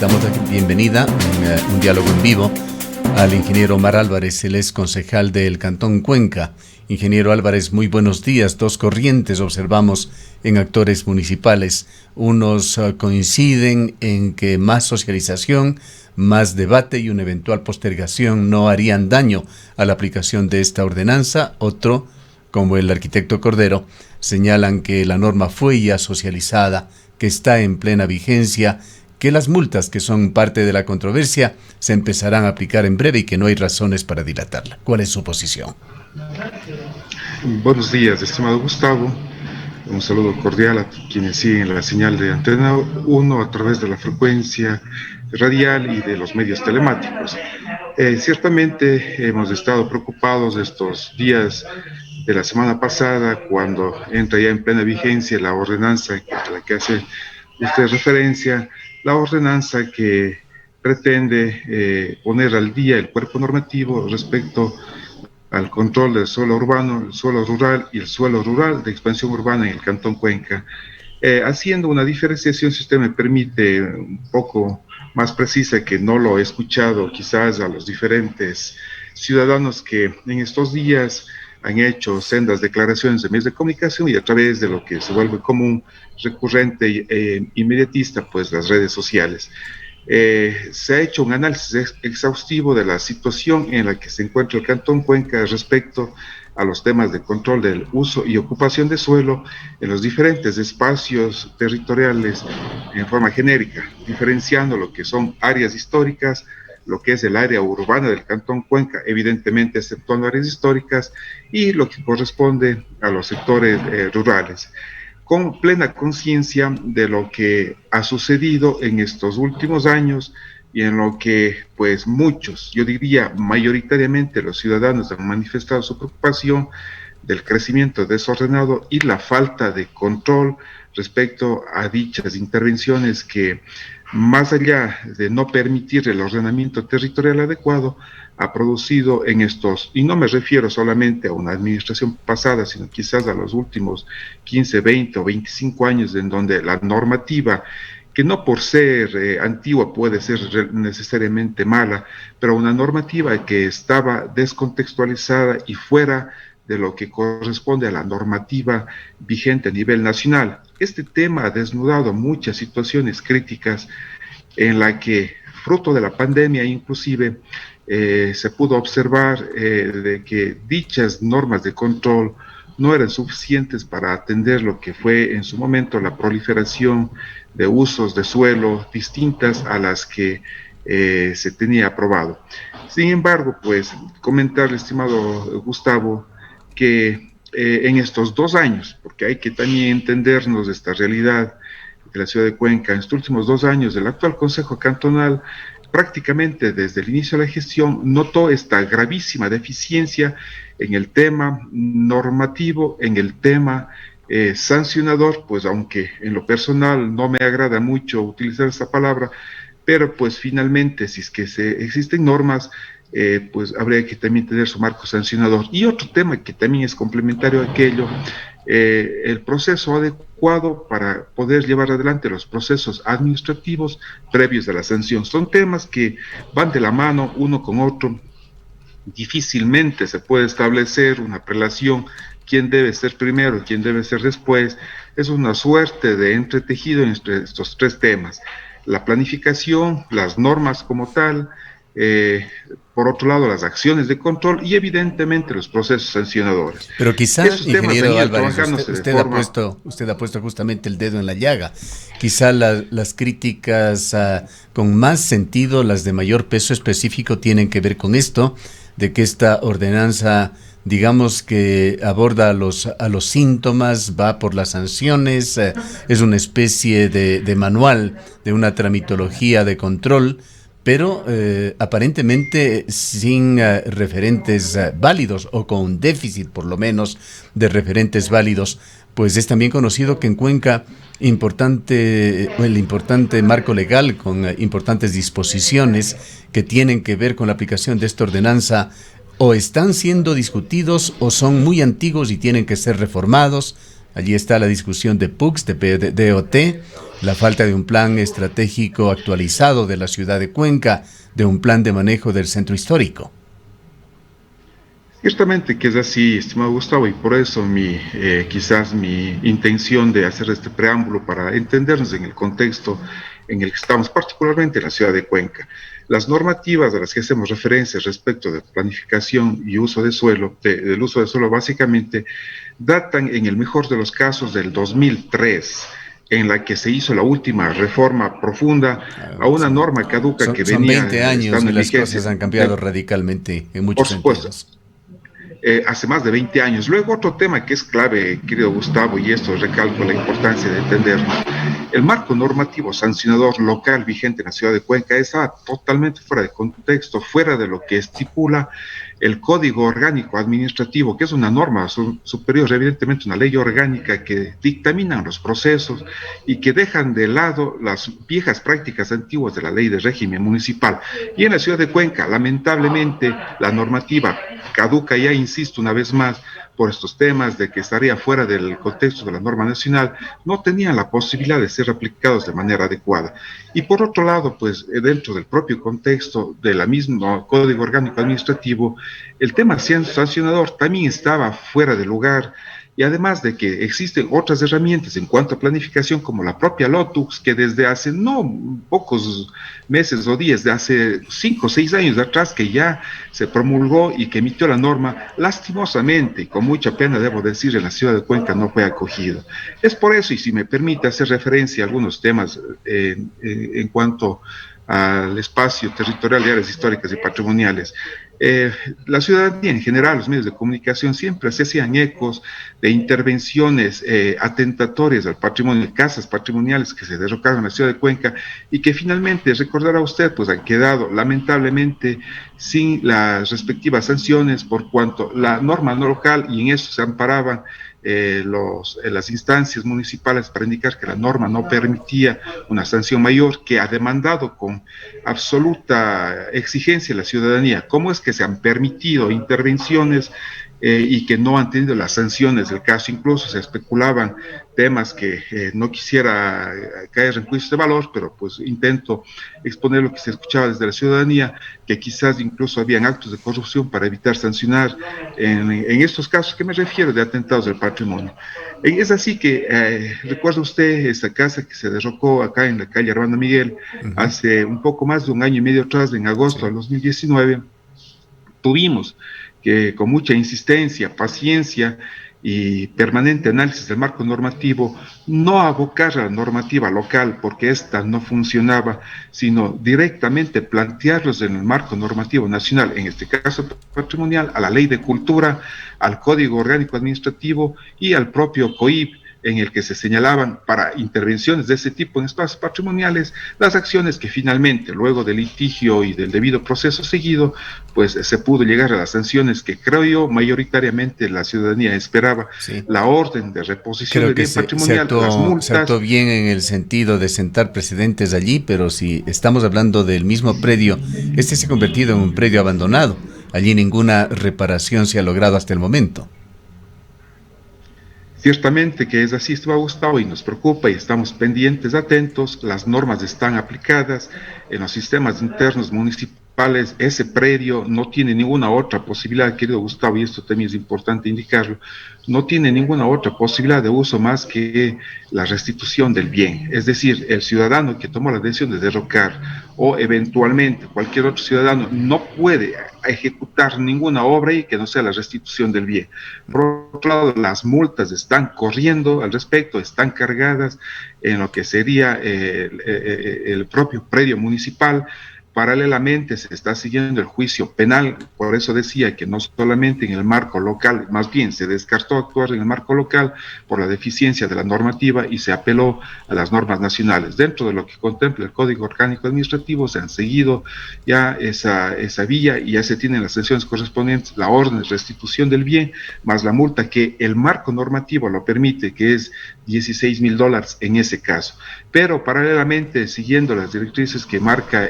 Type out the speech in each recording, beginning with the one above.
Damos la bienvenida en un diálogo en vivo al ingeniero Omar Álvarez, él es concejal del Cantón Cuenca. Ingeniero Álvarez, muy buenos días. Dos corrientes observamos en actores municipales. Unos coinciden en que más socialización, más debate y una eventual postergación no harían daño a la aplicación de esta ordenanza. Otro, como el arquitecto Cordero, señalan que la norma fue ya socializada, que está en plena vigencia, que las multas que son parte de la controversia se empezarán a aplicar en breve y que no hay razones para dilatarla. ¿Cuál es su posición? Buenos días, estimado Gustavo. Un saludo cordial a quienes siguen la señal de Antena 1 a través de la frecuencia radial y de los medios telemáticos. Ciertamente hemos estado preocupados estos días de la semana pasada cuando entra ya en plena vigencia la ordenanza a la que hace usted referencia, la ordenanza que pretende poner al día el cuerpo normativo respecto al control del suelo urbano, el suelo rural y el suelo rural de expansión urbana en el Cantón Cuenca. Haciendo una diferenciación, si usted me permite, un poco más precisa, que no lo he escuchado quizás a los diferentes ciudadanos que en estos días han hecho sendas declaraciones de medios de comunicación y a través de lo que se vuelve común, recurrente e inmediatista, pues las redes sociales. Se ha hecho un análisis exhaustivo de la situación en la que se encuentra el Cantón Cuenca respecto a los temas de control del uso y ocupación de suelo en los diferentes espacios territoriales en forma genérica, diferenciando lo que son áreas históricas, lo que es el área urbana del Cantón Cuenca, evidentemente exceptuando áreas históricas, y lo que corresponde a los sectores rurales, con plena conciencia de lo que ha sucedido en estos últimos años y en lo que pues muchos, yo diría mayoritariamente los ciudadanos han manifestado su preocupación del crecimiento desordenado y la falta de control respecto a dichas intervenciones que, más allá de no permitir el ordenamiento territorial adecuado, ha producido en estos, y no me refiero solamente a una administración pasada, sino quizás a los últimos 15, 20 o 25 años, en donde la normativa, que no por ser antigua puede ser necesariamente mala, pero una normativa que estaba descontextualizada y fuera de lo que corresponde a la normativa vigente a nivel nacional. Este tema ha desnudado muchas situaciones críticas en la que, fruto de la pandemia inclusive, se pudo observar de que dichas normas de control no eran suficientes para atender lo que fue en su momento la proliferación de usos de suelo distintas a las que se tenía aprobado. Sin embargo, pues comentarle, estimado Gustavo, que en estos 2 años, porque hay que también entendernos de esta realidad de la ciudad de Cuenca, en estos últimos 2 años del actual Consejo Cantonal, prácticamente desde el inicio de la gestión, notó esta gravísima deficiencia en el tema normativo, en el tema sancionador, pues aunque en lo personal no me agrada mucho utilizar esta palabra, pero pues finalmente si es que existen normas, pues habría que también tener su marco sancionador. Y otro tema que también es complementario a aquello, el proceso adecuado para poder llevar adelante los procesos administrativos previos a la sanción. Son temas que van de la mano uno con otro. Difícilmente se puede establecer una relación, quién debe ser primero, quién debe ser después. Es una suerte de entretejido entre estos 3 temas: la planificación, las normas como tal, por otro lado las acciones de control y evidentemente los procesos sancionadores. Pero quizás, ingeniero Álvarez, usted ha puesto justamente el dedo en la llaga. Quizá las críticas con más sentido, las de mayor peso específico, tienen que ver con esto, de que esta ordenanza, digamos que aborda a los síntomas, va por las sanciones, es una especie de manual, de una tramitología de control, pero aparentemente sin referentes válidos, o con un déficit por lo menos de referentes válidos. Pues es también conocido que en Cuenca el importante marco legal con importantes disposiciones que tienen que ver con la aplicación de esta ordenanza o están siendo discutidos o son muy antiguos y tienen que ser reformados. Allí está la discusión de PUCS, de DOT, La falta de un plan estratégico actualizado de la ciudad de Cuenca, de un plan de manejo del centro histórico. Ciertamente que es así, estimado Gustavo, y por eso quizás mi intención de hacer este preámbulo para entendernos en el contexto en el que estamos, particularmente en la ciudad de Cuenca. Las normativas a las que hacemos referencia respecto de planificación y uso de suelo, del uso de suelo básicamente, datan en el mejor de los casos del 2003, en la que se hizo la última reforma profunda a una norma caduca que Son venía 20 años estando y en las vigencia. cosas han cambiado radicalmente en Por muchos supuesto, sentidos. hace más de 20 años. Luego otro tema que es clave, querido Gustavo, y esto recalco la importancia de entenderlo. El marco normativo sancionador local vigente en la ciudad de Cuenca está totalmente fuera de contexto, fuera de lo que estipula el Código Orgánico Administrativo, que es una norma superior, evidentemente una ley orgánica que dictaminan los procesos y que dejan de lado las viejas prácticas antiguas de la ley de régimen municipal. Y en la ciudad de Cuenca, lamentablemente, la normativa caduca, ya insisto una vez más, por estos temas de que estaría fuera del contexto de la norma nacional, no tenían la posibilidad de ser aplicados de manera adecuada. Y por otro lado, pues dentro del propio contexto de la misma Código Orgánico Administrativo, el tema sancionador también estaba fuera de lugar, y además de que existen otras herramientas en cuanto a planificación como la propia LOTUX, que desde hace no pocos meses o días, de hace 5 o 6 años atrás, que ya se promulgó y que emitió la norma, lastimosamente, y con mucha pena debo decir, en la ciudad de Cuenca no fue acogido. Es por eso, y si me permite hacer referencia a algunos temas en cuanto al espacio territorial de áreas históricas y patrimoniales. La ciudadanía en general, los medios de comunicación siempre se hacían ecos de intervenciones atentatorias al patrimonio, casas patrimoniales que se derrocaron en la ciudad de Cuenca y que finalmente, recordará usted, pues han quedado lamentablemente sin las respectivas sanciones por cuanto la norma no local, y en eso se amparaban las instancias municipales para indicar que la norma no permitía una sanción mayor, que ha demandado con absoluta exigencia la ciudadanía. ¿Cómo es que se han permitido intervenciones y que no han tenido las sanciones del caso? Incluso se especulaban temas que no quisiera caer en juicios de valor, pero pues intento exponer lo que se escuchaba desde la ciudadanía, que quizás incluso habían actos de corrupción para evitar sancionar en estos casos que me refiero de atentados al patrimonio. Es así que recuerda usted esta casa que se derrocó acá en la calle Armando Miguel hace un poco más de un año y medio atrás, en agosto del 2019, tuvimos que con mucha insistencia, paciencia y permanente análisis del marco normativo, no abocar a la normativa local porque ésta no funcionaba, sino directamente plantearlos en el marco normativo nacional, en este caso patrimonial, a la Ley de Cultura, al Código Orgánico Administrativo y al propio COIP, en el que se señalaban para intervenciones de ese tipo en espacios patrimoniales las acciones que finalmente, luego del litigio y del debido proceso seguido, pues se pudo llegar a las sanciones que creo yo mayoritariamente la ciudadanía esperaba. Sí. La orden de reposición creo de bien patrimonial, las multas. Se actuó bien en el sentido de sentar precedentes allí, pero si estamos hablando del mismo predio, este se ha convertido en un predio abandonado. Allí ninguna reparación se ha logrado hasta el momento. Ciertamente que es así, estimado Gustavo, y nos preocupa y estamos pendientes, atentos, las normas están aplicadas en los sistemas internos municipales, ese predio no tiene ninguna otra posibilidad, querido Gustavo, y esto también es importante indicarlo, no tiene ninguna otra posibilidad de uso más que la restitución del bien, es decir, el ciudadano que tomó la decisión de derrocar o eventualmente cualquier otro ciudadano no puede ejecutar ninguna obra y que no sea la restitución del bien. Por otro lado, las multas están corriendo al respecto, están cargadas en lo que sería el propio predio municipal. Paralelamente se está siguiendo el juicio penal, por eso decía que no solamente en el marco local, más bien se descartó actuar en el marco local por la deficiencia de la normativa y se apeló a las normas nacionales. Dentro de lo que contempla el Código Orgánico Administrativo se han seguido ya esa vía y ya se tienen las sanciones correspondientes, la orden de restitución del bien, más la multa que el marco normativo lo permite, que es $16,000 en ese caso. Pero paralelamente, siguiendo las directrices que marca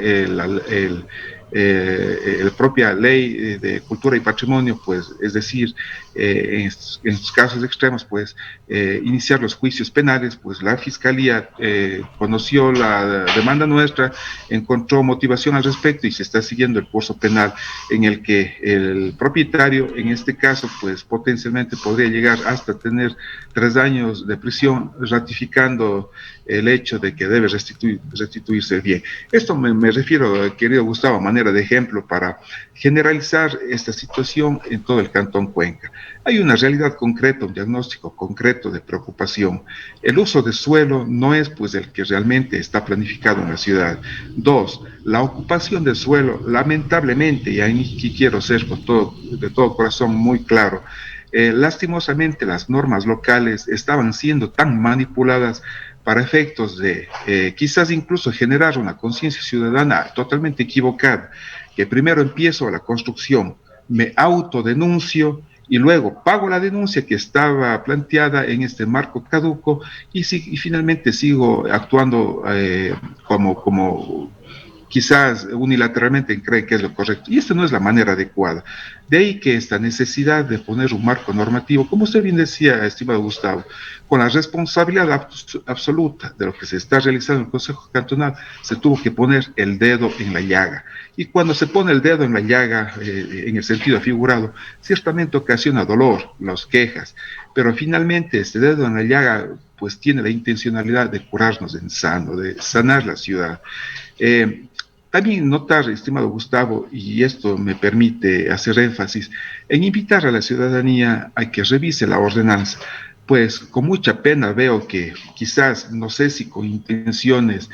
la propia ley de cultura y patrimonio, pues, es decir, en estos casos extremos, pues, iniciar los juicios penales, pues la Fiscalía conoció la demanda nuestra, encontró motivación al respecto y se está siguiendo el curso penal en el que el propietario, en este caso, pues potencialmente podría llegar hasta tener 3 años de prisión, ratificando el hecho de que debe restituirse el bien. Esto me refiero, querido Gustavo, a manera de ejemplo para generalizar esta situación en todo el Cantón Cuenca. Hay una realidad concreta, un diagnóstico concreto de preocupación. El uso de suelo no es pues el que realmente está planificado en la ciudad. Dos, la ocupación del suelo, lamentablemente, y ahí quiero ser de todo corazón muy claro, lastimosamente las normas locales estaban siendo tan manipuladas para efectos de quizás incluso generar una conciencia ciudadana totalmente equivocada, que primero empiezo la construcción, me autodenuncio y luego pago la denuncia que estaba planteada en este marco caduco y finalmente sigo actuando como quizás unilateralmente creen que es lo correcto. Y esta no es la manera adecuada. De ahí que esta necesidad de poner un marco normativo, como usted bien decía, estimado Gustavo, con la responsabilidad absoluta de lo que se está realizando en el Consejo Cantonal, se tuvo que poner el dedo en la llaga. Y cuando se pone el dedo en la llaga, en el sentido figurado, ciertamente ocasiona dolor, las quejas, pero finalmente este dedo en la llaga pues tiene la intencionalidad de curarnos en sano, de sanar la ciudad. También notar, estimado Gustavo, y esto me permite hacer énfasis, en invitar a la ciudadanía a que revise la ordenanza, pues con mucha pena veo que quizás, no sé si con intenciones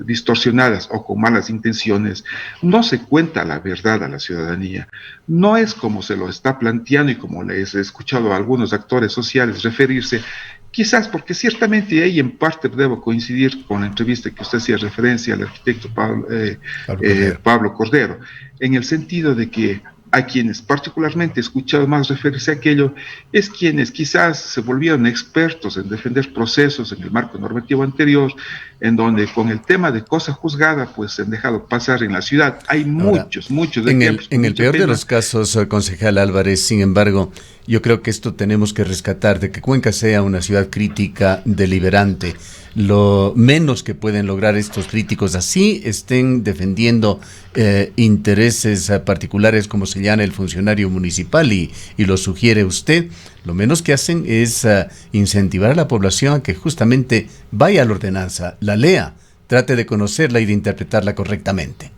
distorsionadas o con malas intenciones, no se cuenta la verdad a la ciudadanía. No es como se lo está planteando y como les he escuchado a algunos actores sociales referirse. Quizás porque ciertamente ahí en parte debo coincidir con la entrevista que usted hacía referencia al arquitecto Pablo Cordero, en el sentido de que a quienes particularmente he escuchado más referirse a aquello, es quienes quizás se volvieron expertos en defender procesos en el marco normativo anterior, en donde con el tema de cosa juzgada, pues se han dejado pasar en la ciudad. Hay Ahora, muchos en ejemplos. en el peor de Pena. los casos, concejal Álvarez, sin embargo, yo creo que esto tenemos que rescatar, de que Cuenca sea una ciudad crítica, deliberante. Lo menos que pueden lograr estos críticos, así estén defendiendo intereses particulares, como señala el funcionario municipal y lo sugiere usted, lo menos que hacen es incentivar a la población a que justamente vaya a la ordenanza, la lea, trate de conocerla y de interpretarla correctamente.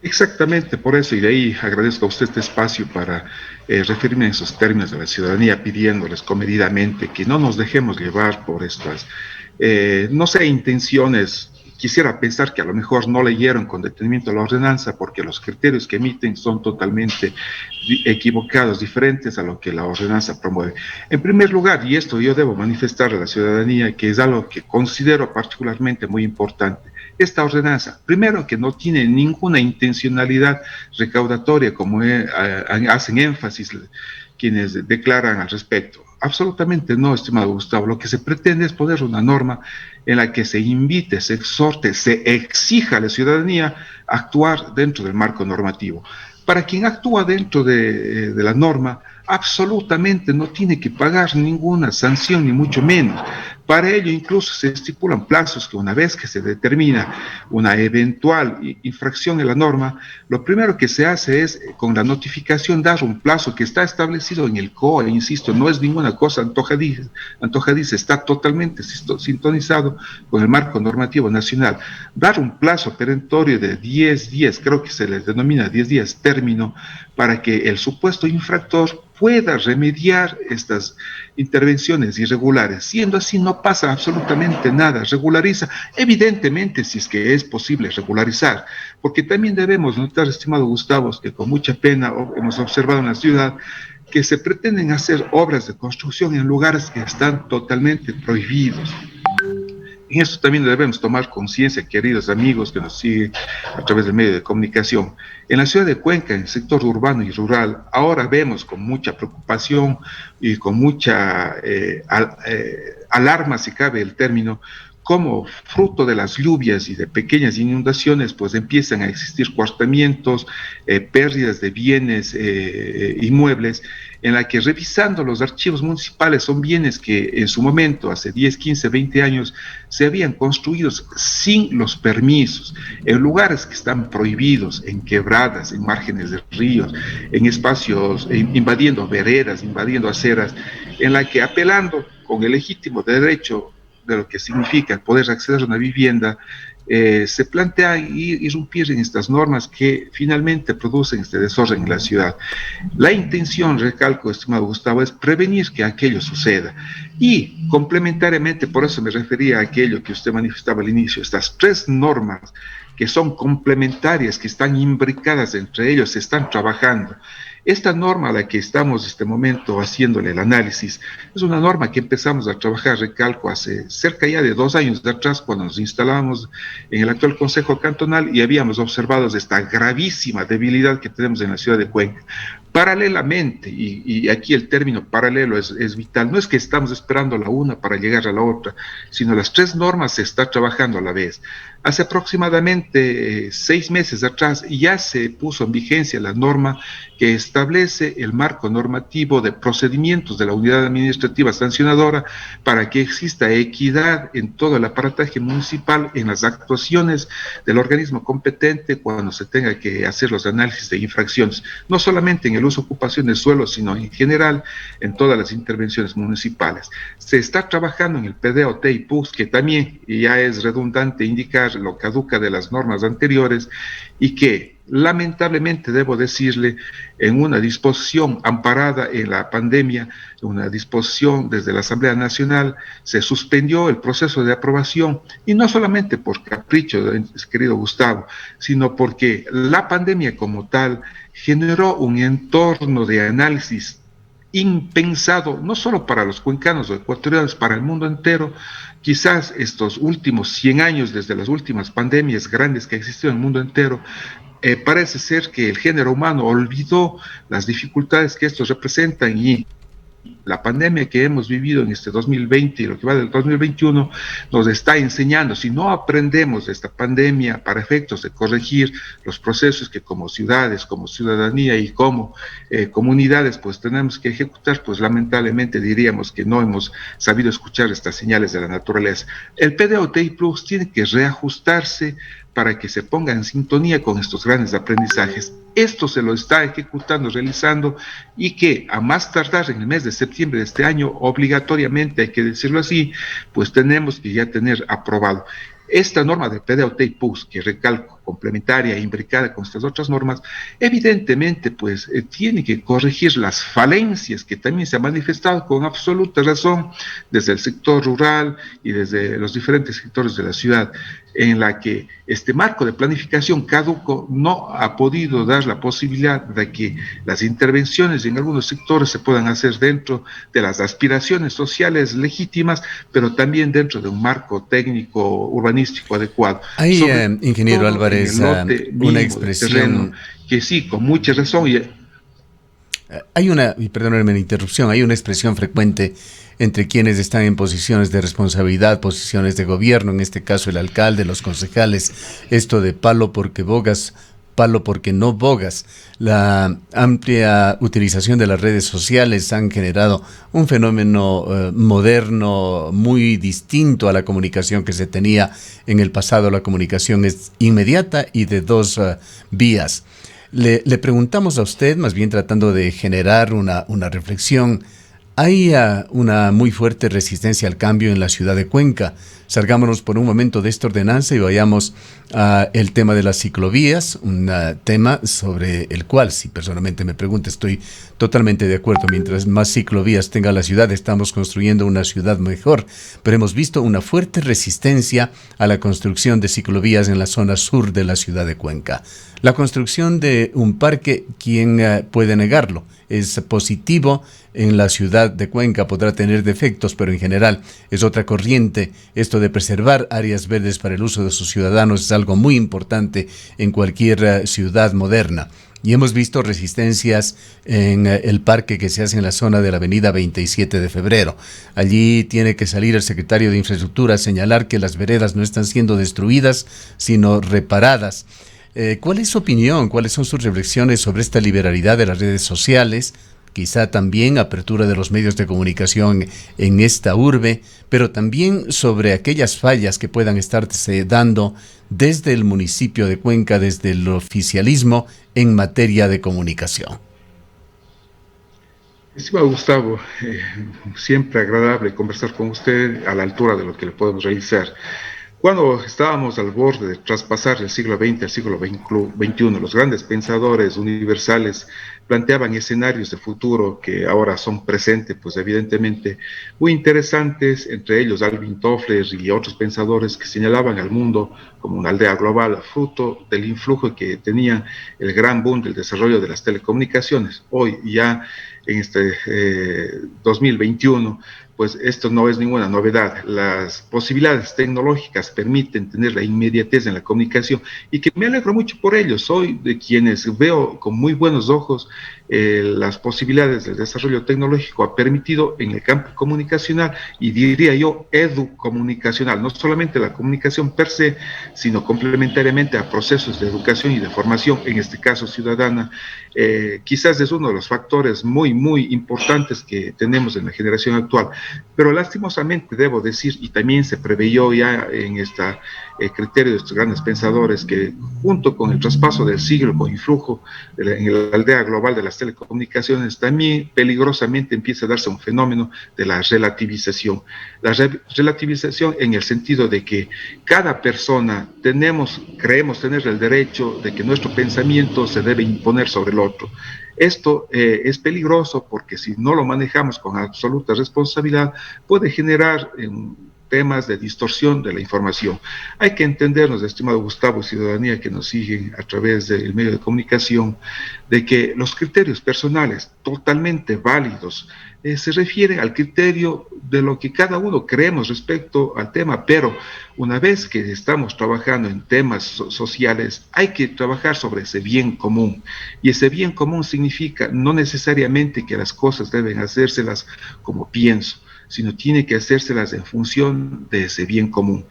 Exactamente, por eso, y de ahí agradezco a usted este espacio para referirme en esos términos de la ciudadanía, pidiéndoles comedidamente que no nos dejemos llevar por estas, no sé, intenciones. Quisiera pensar que a lo mejor no leyeron con detenimiento la ordenanza porque los criterios que emiten son totalmente equivocados, diferentes a lo que la ordenanza promueve. En primer lugar, y esto yo debo manifestar a la ciudadanía, que es algo que considero particularmente muy importante, esta ordenanza, primero que no tiene ninguna intencionalidad recaudatoria, como hacen énfasis quienes declaran al respecto. Absolutamente no, estimado Gustavo. Lo que se pretende es poner una norma en la que se invite, se exhorte, se exija a la ciudadanía a actuar dentro del marco normativo. Para quien actúa dentro de la norma, absolutamente no tiene que pagar ninguna sanción, ni mucho menos. Para ello incluso se estipulan plazos que una vez que se determina una eventual infracción en la norma, lo primero que se hace es, con la notificación, dar un plazo que está establecido en el COE, insisto, no es ninguna cosa antojadiza, está totalmente sintonizado con el marco normativo nacional. Dar un plazo perentorio de 10 días, creo que se les denomina 10 días término, para que el supuesto infractor pueda remediar estas intervenciones irregulares. Siendo así, no pasa absolutamente nada, regulariza, evidentemente, si es que es posible regularizar, porque también debemos notar, estimado Gustavo, que con mucha pena hemos observado en la ciudad que se pretenden hacer obras de construcción en lugares que están totalmente prohibidos. En esto también debemos tomar conciencia, queridos amigos que nos siguen a través del medio de comunicación. En la ciudad de Cuenca, en el sector urbano y rural, ahora vemos con mucha preocupación y con mucha alarma, si cabe el término, como fruto de las lluvias y de pequeñas inundaciones, pues empiezan a existir cortamientos, pérdidas de bienes inmuebles, en la que revisando los archivos municipales son bienes que en su momento, hace 10, 15, 20 años, se habían construido sin los permisos, en lugares que están prohibidos, en quebradas, en márgenes de ríos, en espacios, invadiendo veredas, invadiendo aceras, en la que apelando con el legítimo derecho de lo que significa el poder acceder a una vivienda, se plantea irrumpir en estas normas que finalmente producen este desorden en la ciudad. La intención, recalco, estimado Gustavo, es prevenir que aquello suceda. Y complementariamente, por eso me refería a aquello que usted manifestaba al inicio, estas tres normas que son complementarias, que están imbricadas entre ellos, se están trabajando. Esta norma a la que estamos en este momento haciéndole el análisis es una norma que empezamos a trabajar, recalco, hace cerca ya de 2 años de atrás, cuando nos instalamos en el actual Consejo Cantonal y habíamos observado esta gravísima debilidad que tenemos en la ciudad de Cuenca. Paralelamente, y aquí el término paralelo es vital, no es que estamos esperando la una para llegar a la otra, sino las tres normas se está trabajando a la vez. Hace aproximadamente 6 meses atrás ya se puso en vigencia la norma que establece el marco normativo de procedimientos de la unidad administrativa sancionadora para que exista equidad en todo el aparataje municipal en las actuaciones del organismo competente cuando se tenga que hacer los análisis de infracciones, no solamente en el uso ocupación del suelo, sino en general en todas las intervenciones municipales. Se está trabajando en el PDOT y PUX, que también ya es redundante indicar lo caduca de las normas anteriores y que lamentablemente debo decirle, en una disposición amparada en la pandemia, una disposición desde la Asamblea Nacional, se suspendió el proceso de aprobación, y no solamente por capricho, querido Gustavo, sino porque la pandemia como tal generó un entorno de análisis impensado, no solo para los cuencanos o ecuatorianos, para el mundo entero. Quizás estos últimos 100 años, desde las últimas pandemias grandes que existieron en el mundo entero, parece ser que el género humano olvidó las dificultades que estos representan, y la pandemia que hemos vivido en este 2020 y lo que va del 2021 nos está enseñando, si no aprendemos de esta pandemia para efectos de corregir los procesos que como ciudades, como ciudadanía y como comunidades pues tenemos que ejecutar, pues lamentablemente diríamos que no hemos sabido escuchar estas señales de la naturaleza. El PDOT Plus tiene que reajustarse para que se ponga en sintonía con estos grandes aprendizajes. Esto se lo está ejecutando, realizando, y que a más tardar en el mes de septiembre de este año, obligatoriamente, hay que decirlo así, pues tenemos que ya tener aprobado. Esta norma de PDOT y PUS, que recalco, complementaria e imbricada con estas otras normas, evidentemente pues tiene que corregir las falencias que también se han manifestado con absoluta razón desde el sector rural y desde los diferentes sectores de la ciudad, en la que este marco de planificación caduco no ha podido dar la posibilidad de que las intervenciones en algunos sectores se puedan hacer dentro de las aspiraciones sociales legítimas, pero también dentro de un marco técnico urbanístico adecuado. Hay, ingeniero Álvarez, una expresión terreno, que sí, con mucha razón. Hay una, y perdónenme la interrupción, hay una expresión frecuente entre quienes están en posiciones de responsabilidad, posiciones de gobierno, en este caso el alcalde, los concejales, esto de palo porque bogas, palo porque no bogas. La amplia utilización de las redes sociales han generado un fenómeno moderno muy distinto a la comunicación que se tenía en el pasado. La comunicación es inmediata y de dos vías. Le preguntamos a usted, más bien tratando de generar una reflexión. Hay una muy fuerte resistencia al cambio en la ciudad de Cuenca. Salgámonos por un momento de esta ordenanza y vayamos al tema de las ciclovías, un tema sobre el cual, si personalmente me pregunta, estoy totalmente de acuerdo. Mientras más ciclovías tenga la ciudad, estamos construyendo una ciudad mejor. Pero hemos visto una fuerte resistencia a la construcción de ciclovías en la zona sur de la ciudad de Cuenca. La construcción de un parque, ¿quién puede negarlo? Es positivo en la ciudad de Cuenca, podrá tener defectos, pero en general es otra corriente. Esto de preservar áreas verdes para el uso de sus ciudadanos es algo muy importante en cualquier ciudad moderna. y hemos visto resistencias en el parque que se hace en la zona de la avenida 27 de febrero. Allí tiene que salir el secretario de Infraestructura a señalar que las veredas no están siendo destruidas, sino reparadas. ¿Cuál es su opinión? ¿Cuáles son sus reflexiones sobre esta liberalidad de las redes sociales? Quizá también apertura de los medios de comunicación en esta urbe, pero también sobre aquellas fallas que puedan estarse dando desde el municipio de Cuenca, desde el oficialismo en materia de comunicación. Estimado Gustavo, siempre agradable conversar con usted a la altura de lo que le podemos realizar. Cuando estábamos al borde de traspasar el siglo XX al siglo XXI, los grandes pensadores universales planteaban escenarios de futuro que ahora son presentes, pues evidentemente muy interesantes, entre ellos Alvin Toffler y otros pensadores que señalaban al mundo como una aldea global, fruto del influjo que tenía el gran boom del desarrollo de las telecomunicaciones. Hoy ya en este 2021, pues esto no es ninguna novedad. Las posibilidades tecnológicas permiten tener la inmediatez en la comunicación y que me alegro mucho por ello. Soy de quienes veo con muy buenos ojos las posibilidades del desarrollo tecnológico ha permitido en el campo comunicacional y diría yo educomunicacional, no solamente la comunicación per se, sino complementariamente a procesos de educación y de formación, en este caso ciudadana. Quizás es uno de los factores muy importantes que tenemos en la generación actual, pero lastimosamente debo decir, y también se preveyó ya en este criterio de estos grandes pensadores, que junto con el traspaso del siglo con influjo en la aldea global de las telecomunicaciones, también peligrosamente empieza a darse un fenómeno de la relativización. La relativización en el sentido de que cada persona creemos tener el derecho de que nuestro pensamiento se debe imponer sobre el otro. Esto es peligroso porque si no lo manejamos con absoluta responsabilidad puede generar temas de distorsión de la información. Hay que entendernos, estimado Gustavo, ciudadanía que nos siguen a través del medio de comunicación, de que los criterios personales totalmente válidos se refieren al criterio de lo que cada uno creemos respecto al tema, pero una vez que estamos trabajando en temas sociales, hay que trabajar sobre ese bien común, y ese bien común significa no necesariamente que las cosas deben hacérselas como pienso, sino tiene que hacérselas en función de ese bien común.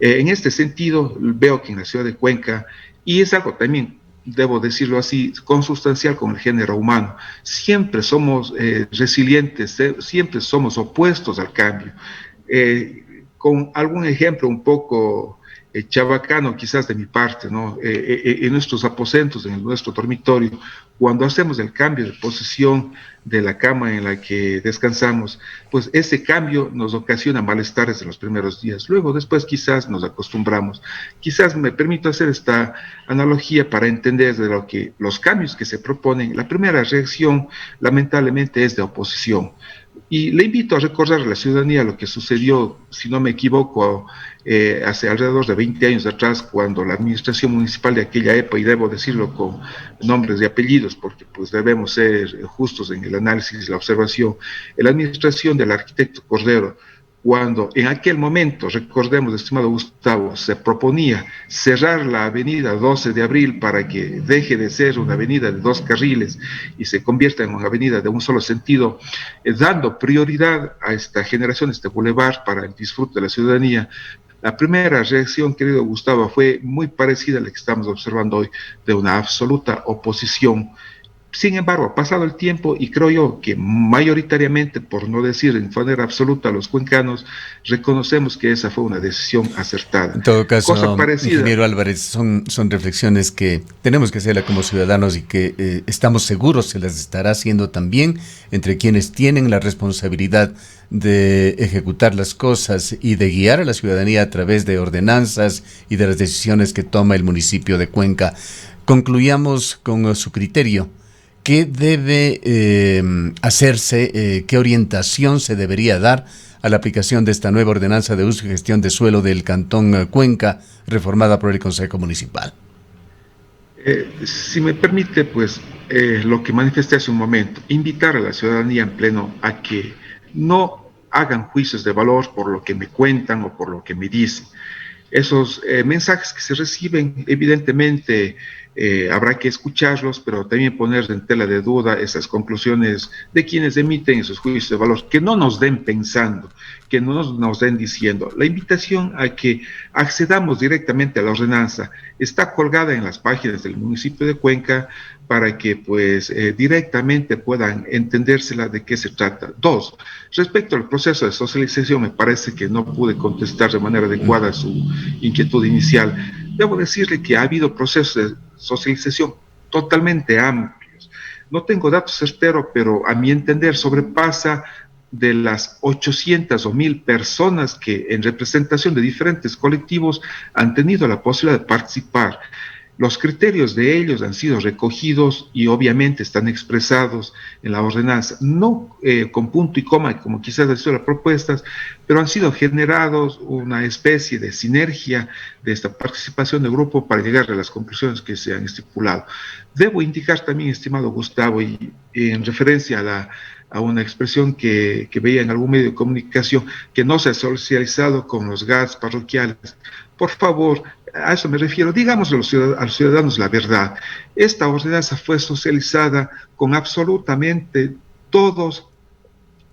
En este sentido, veo que en la ciudad de Cuenca, y es algo también, debo decirlo así, consustancial con el género humano, siempre somos resilientes, siempre somos opuestos al cambio. Con algún ejemplo un poco chabacano quizás de mi parte, ¿no? En nuestros aposentos, en nuestro dormitorio, cuando hacemos el cambio de posición de la cama en la que descansamos, pues ese cambio nos ocasiona malestares en los primeros días. Luego, después quizás nos acostumbramos. Quizás me permito hacer esta analogía para entender de lo que los cambios que se proponen. La primera reacción, lamentablemente, es de oposición. Y le invito a recordar a la ciudadanía lo que sucedió, si no me equivoco, hace alrededor de 20 años atrás, cuando la administración municipal de aquella época, y debo decirlo con nombres y apellidos, porque pues debemos ser justos en el análisis y la observación, la administración del arquitecto Cordero, cuando en aquel momento, recordemos, estimado Gustavo, se proponía cerrar la avenida 12 de abril para que deje de ser una avenida de dos carriles y se convierta en una avenida de un solo sentido, dando prioridad a esta generación, este bulevar para el disfrute de la ciudadanía. La primera reacción, querido Gustavo, fue muy parecida a la que estamos observando hoy, de una absoluta oposición. Sin embargo, ha pasado el tiempo y creo yo que mayoritariamente, por no decir en manera absoluta, los cuencanos reconocemos que esa fue una decisión acertada. En todo caso, Cosa parecida, ingeniero Álvarez, son reflexiones que tenemos que hacerlas como ciudadanos y que estamos seguros se las estará haciendo también entre quienes tienen la responsabilidad de ejecutar las cosas y de guiar a la ciudadanía a través de ordenanzas y de las decisiones que toma el municipio de Cuenca. Concluyamos con su criterio. ¿Qué debe hacerse, qué orientación se debería dar a la aplicación de esta nueva ordenanza de uso y gestión de suelo del Cantón Cuenca, reformada por el Consejo Municipal? Si me permite, pues, lo que manifesté hace un momento, invitar a la ciudadanía en pleno a que no hagan juicios de valor por lo que me cuentan o por lo que me dicen. Esos mensajes que se reciben, evidentemente, habrá que escucharlos, pero también poner en tela de duda esas conclusiones de quienes emiten esos juicios de valor, que no nos den pensando, que no nos den diciendo. La invitación a que accedamos directamente a la ordenanza está colgada en las páginas del municipio de Cuenca para que pues directamente puedan entendérsela de qué se trata. Dos, respecto al proceso de socialización, me parece que no pude contestar de manera adecuada su inquietud inicial. Debo decirle que ha habido procesos de socialización totalmente amplios. No tengo datos certeros, pero a mi entender sobrepasa de las 800 o 1000 personas que en representación de diferentes colectivos han tenido la posibilidad de participar. Los criterios de ellos han sido recogidos y obviamente están expresados en la ordenanza, no con punto y coma como quizás han sido las propuestas, pero han sido generados una especie de sinergia de esta participación del grupo para llegar a las conclusiones que se han estipulado. Debo indicar también, estimado Gustavo, y en referencia a una expresión que veía en algún medio de comunicación, que no se ha socializado con los GATS parroquiales. Por favor, a eso me refiero, digamos a los ciudadanos la verdad. Esta ordenanza fue socializada con absolutamente todos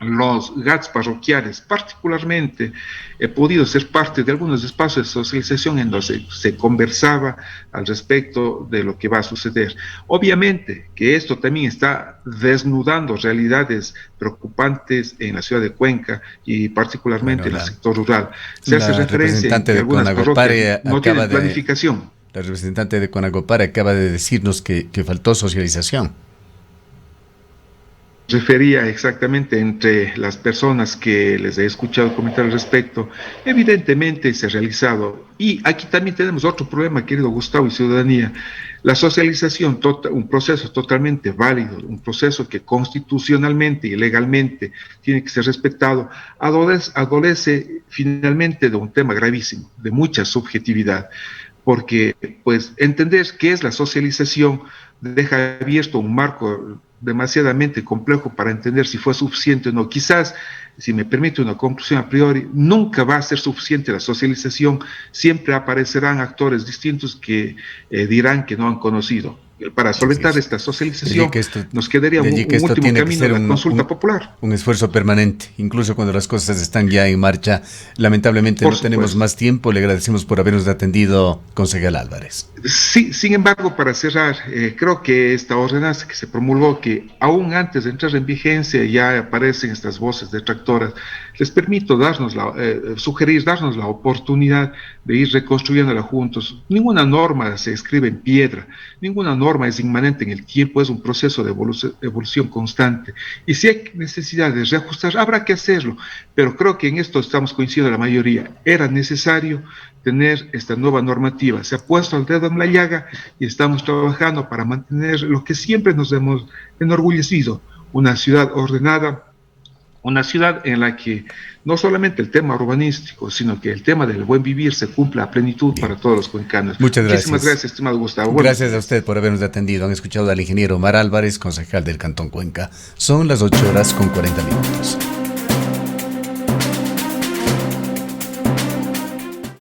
los GATS parroquiales. Particularmente he podido ser parte de algunos espacios de socialización en los que se conversaba al respecto de lo que va a suceder. Obviamente que esto también está desnudando realidades preocupantes en la ciudad de Cuenca y particularmente en el sector rural. Se hace referencia a que algunas parroquias no tienen planificación. La representante de Conagopare acaba de decirnos que faltó socialización. Refería exactamente entre las personas que les he escuchado comentar al respecto, evidentemente se ha realizado. Y aquí también tenemos otro problema, querido Gustavo y ciudadanía. La socialización, un proceso totalmente válido, un proceso que constitucionalmente y legalmente tiene que ser respetado, adolece finalmente de un tema gravísimo, de mucha subjetividad, porque pues entender qué es la socialización deja abierto un marco demasiadamente complejo para entender si fue suficiente o no. Quizás, si me permite una conclusión a priori, nunca va a ser suficiente la socialización, siempre aparecerán actores distintos que dirán que no han conocido. Para solventar esta socialización nos quedaría un último camino de la consulta popular. Un esfuerzo permanente, incluso cuando las cosas están ya en marcha. Lamentablemente no tenemos más tiempo. Le agradecemos por habernos atendido, concejal Álvarez. Sí, sin embargo, para cerrar, creo que esta ordenanza que se promulgó, que aún antes de entrar en vigencia ya aparecen estas voces detractoras, les permito darnos la oportunidad de ir reconstruyéndola juntos. Ninguna norma se escribe en piedra, ninguna norma es inmanente en el tiempo, es un proceso de evolución constante. Y si hay necesidad de reajustar, habrá que hacerlo, pero creo que en esto estamos coincidiendo la mayoría. Era necesario tener esta nueva normativa. Se ha puesto el dedo en la llaga y estamos trabajando para mantener lo que siempre nos hemos enorgullecido, una ciudad ordenada, una ciudad en la que no solamente el tema urbanístico, sino que el tema del buen vivir se cumpla a plenitud para todos los cuencanos. Muchas gracias. Muchísimas gracias, estimado Gustavo. Gracias a usted por habernos atendido. Han escuchado al ingeniero Omar Álvarez, concejal del Cantón Cuenca. Son las 8:40 PM.